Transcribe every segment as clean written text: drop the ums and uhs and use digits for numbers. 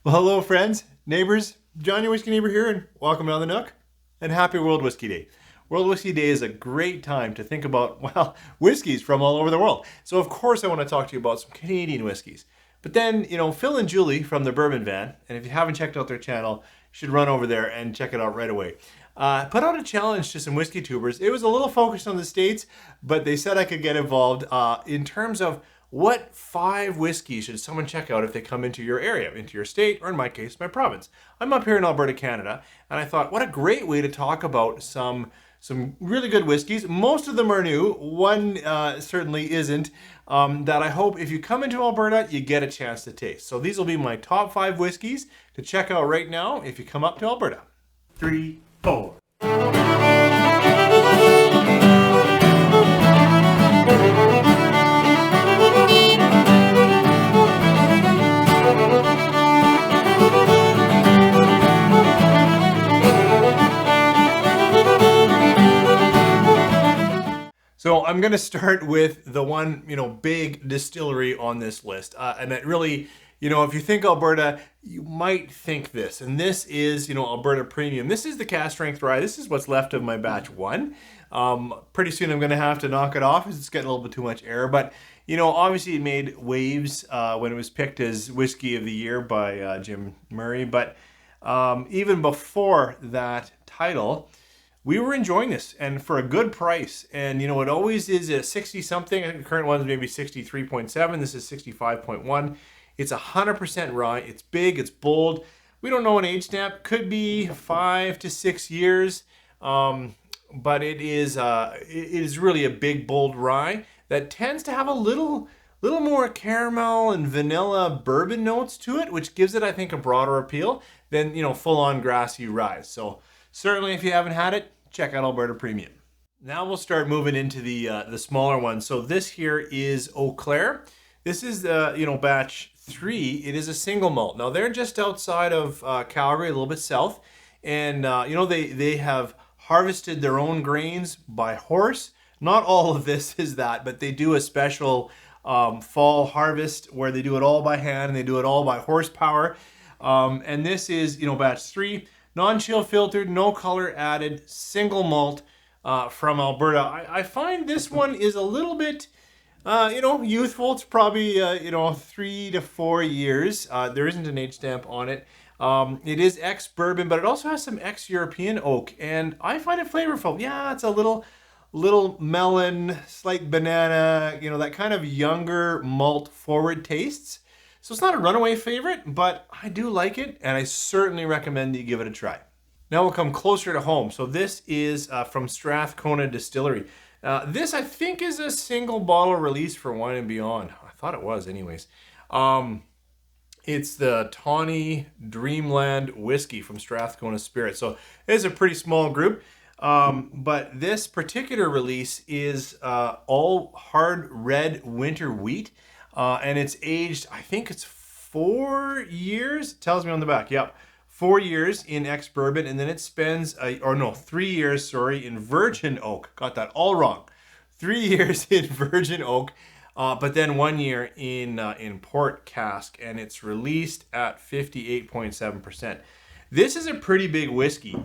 Well, hello, friends, neighbors. John, your whiskey neighbor here, and welcome down the Nook. And happy World Whiskey Day. World Whiskey Day is a great time to think about, well, whiskeys from all over the world. So, of course, I want to talk to you about some Canadian whiskeys. But then, Phil and Julie from the Bourbon Van, and if you haven't checked out their channel, you should run over there and check it out right away. Put out a challenge to some whiskey tubers. It was a little focused on the States, but they said I could get involved in terms of what 5 whiskeys should someone check out if they come into your area, into your state, or in my case, my province. I'm up here in Alberta, Canada, and I thought, what a great way to talk about some really good whiskeys. Most of them are new. One certainly isn't. That I hope if you come into Alberta, you get a chance to taste. So these will be my top 5 whiskeys to check out right now if you come up to Alberta. 3, 4. So I'm going to start with the one, big distillery on this list. And it really, if you think Alberta, you might think this. And this is, Alberta Premium. This is the cask strength rye. This is what's left of my batch 1. Pretty soon I'm going to have to knock it off because it's getting a little bit too much air. But, obviously it made waves when it was picked as Whiskey of the Year by Jim Murray. But even before that title, we were enjoying this, and for a good price. And it always is a 60 something. I think the current one is maybe 63.7. This is 65.1. It's 100% rye. It's big, it's bold. We don't know an age stamp. Could be 5 to 6 years. But it is really a big, bold rye that tends to have a little more caramel and vanilla bourbon notes to it, which gives it, I think, a broader appeal than, full-on grassy rye. So certainly if you haven't had it, check out Alberta Premium. Now we'll start moving into the smaller ones. So this here is Eau Claire. This is the batch 3. It is a single malt. Now they're just outside of Calgary, a little bit south, and they have harvested their own grains by horse. Not all of this is that, but they do a special fall harvest where they do it all by hand and they do it all by horsepower. And this is batch 3. Non-chill filtered, no color added, single malt from Alberta. I find this one is a little bit, youthful. It's probably, 3 to 4 years. There isn't an age stamp on it. It is ex-bourbon, but it also has some ex-European oak, and I find it flavorful. Yeah, it's a little melon, slight banana, that kind of younger malt forward tastes. So it's not a runaway favorite, but I do like it, and I certainly recommend that you give it a try. Now we'll come closer to home. So this is from Strathcona Distillery. This, I think, is a single bottle release for Wine and Beyond. I thought it was anyways. It's the Tawny Dreamland Whiskey from Strathcona Spirit. So it is a pretty small group. But this particular release is all hard red winter wheat. And it's aged, I think it's 4 years. It tells me on the back. Yep. 4 years in ex-bourbon. And then it spends, 3 years, in virgin oak. Got that all wrong. 3 years in virgin oak. But then 1 year in port cask. And it's released at 58.7%. This is a pretty big whiskey.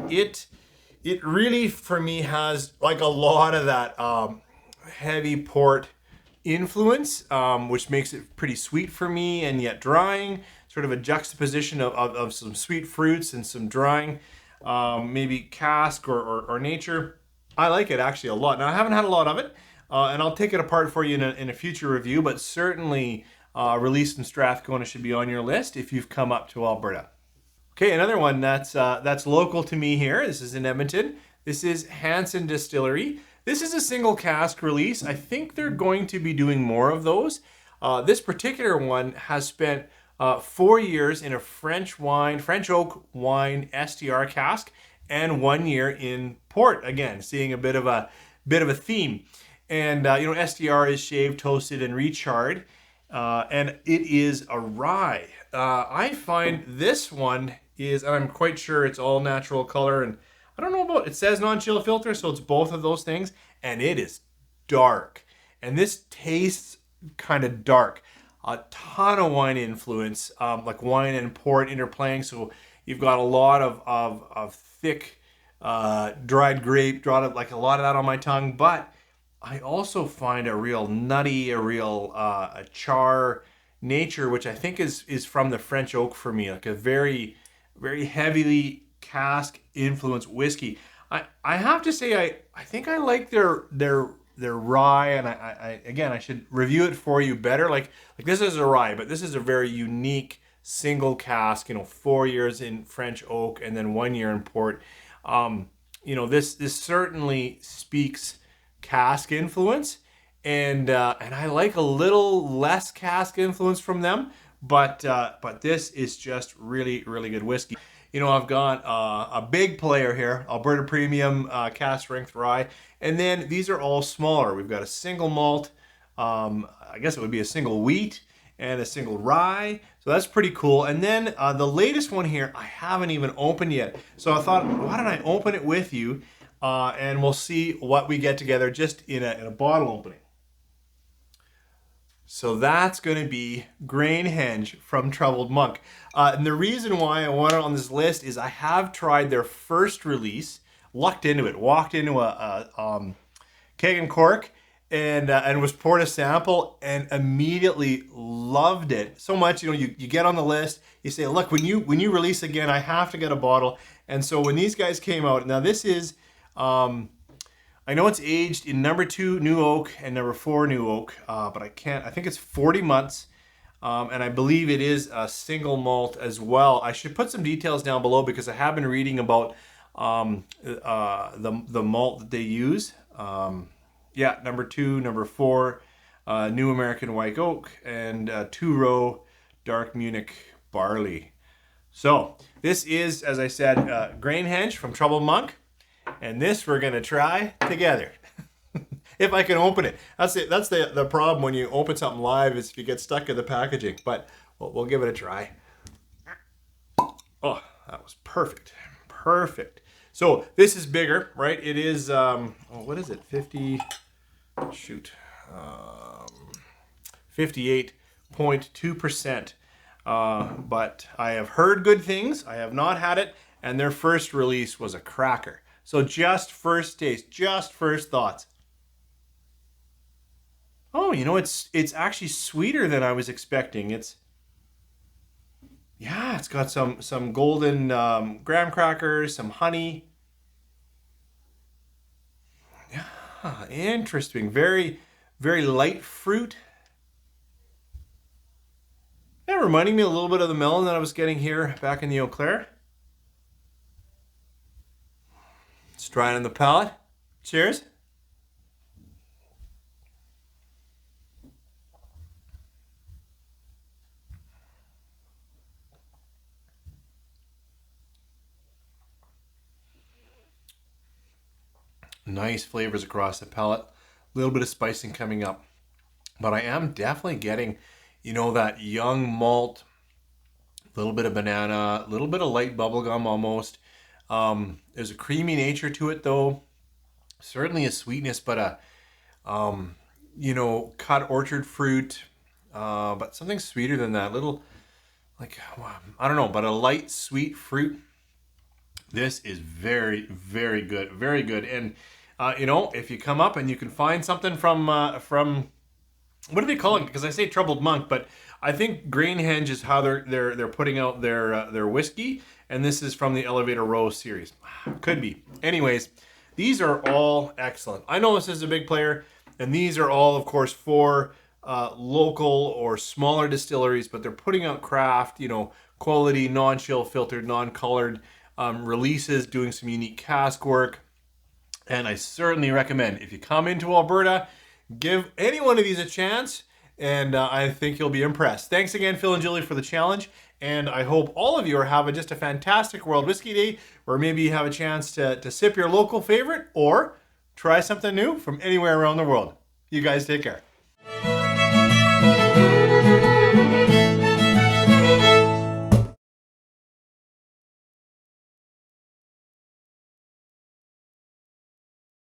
It really, for me, has like a lot of that heavy port influence, which makes it pretty sweet for me and yet drying. Sort of a juxtaposition of some sweet fruits and some drying, maybe cask or nature. I like it actually a lot. Now, I haven't had a lot of it, and I'll take it apart for you in a future review, but certainly released in Strathcona should be on your list if you've come up to Alberta. Okay, another one that's local to me here. This is in Edmonton. This is Hanson Distillery. This is a single cask release. I think they're going to be doing more of those. This particular one has spent 4 years in a French oak wine STR cask, and 1 year in port. Again, seeing a bit of a theme. And STR is shaved, toasted, and recharred, and it is a rye. I find this one is, and I'm quite sure it's all natural color, and I don't know about, it says non-chill filter, so it's both of those things, and it is dark. And this tastes kind of dark. a ton of wine influence, like wine and port interplaying. So you've got a lot of thick dried grape, like a lot of that on my tongue. But I also find a real nutty, a real a char nature, which I think is from the French oak for me, like a very, very heavily cask influenced whiskey. I have to say I think I like their rye, and I again I should review it for you better. Like this is a rye, but this is a very unique single cask. 4 years in French oak and then 1 year in port. This certainly speaks cask influence, and I like a little less cask influence from them, but this is just really, really good whiskey. I've got a big player here, Alberta Premium cask strength rye, and then these are all smaller. We've got a single malt, I guess it would be a single wheat, and a single rye. So that's pretty cool. And then the latest one here, I haven't even opened yet. So I thought, why don't I open it with you, and we'll see what we get together just in a bottle opening. So that's going to be Grainhenge from Troubled Monk. And the reason why I want it on this list is I have tried their first release, lucked into it, walked into a keg and cork, and was poured a sample and immediately loved it so much. You get on the list, you say, look, when you release again, I have to get a bottle. And so when these guys came out, now this is I know it's aged in number 2 new oak and number 4 new oak, but I think it's 40 months, and I believe it is a single malt as well. I should put some details down below because I have been reading about the malt that they use. Yeah, number 2, number 4, New American White Oak, and 2-row Dark Munich Barley. So this is, as I said, Grainhenge from Troubled Monk. And this we're gonna try together. If I can open it. That's it. That's the problem when you open something live, is if you get stuck in the packaging. But we'll give it a try. Oh, that was perfect. Perfect. So this is bigger, right? It is what is it? 58.2%. But I have heard good things. I have not had it, and their first release was a cracker. So just first taste, just first thoughts. Oh, it's actually sweeter than I was expecting. It's got some golden graham crackers, some honey. Yeah, interesting. Very, very light fruit. Yeah, reminding me a little bit of the melon that I was getting here back in the Eau Claire. Let's try it on the palate. Cheers. Nice flavors across the palate. A little bit of spicing coming up. But I am definitely getting, that young malt, a little bit of banana, a little bit of light bubblegum almost. There's a creamy nature to it though. Certainly a sweetness, but a, cut orchard fruit, but something sweeter than that. Little, like, I don't know, but a light sweet fruit. This is very, very good. Very good. And, if you come up and you can find something from what do they call it? Because I say Troubled Monk, but I think Grainhenge is how they're putting out their whiskey, and this is from the Elevator Row series. Could be. Anyways, these are all excellent. I know this is a big player, and these are all, of course, for local or smaller distilleries, but they're putting out craft, quality, non-chill filtered, non-colored releases, doing some unique cask work. And I certainly recommend, if you come into Alberta, give any one of these a chance, and I think you'll be impressed. Thanks again, Phil and Julie, for the challenge, and I hope all of you are having just a fantastic World Whiskey Day, where maybe you have a chance to sip your local favorite or try something new from anywhere around the world. You guys take care.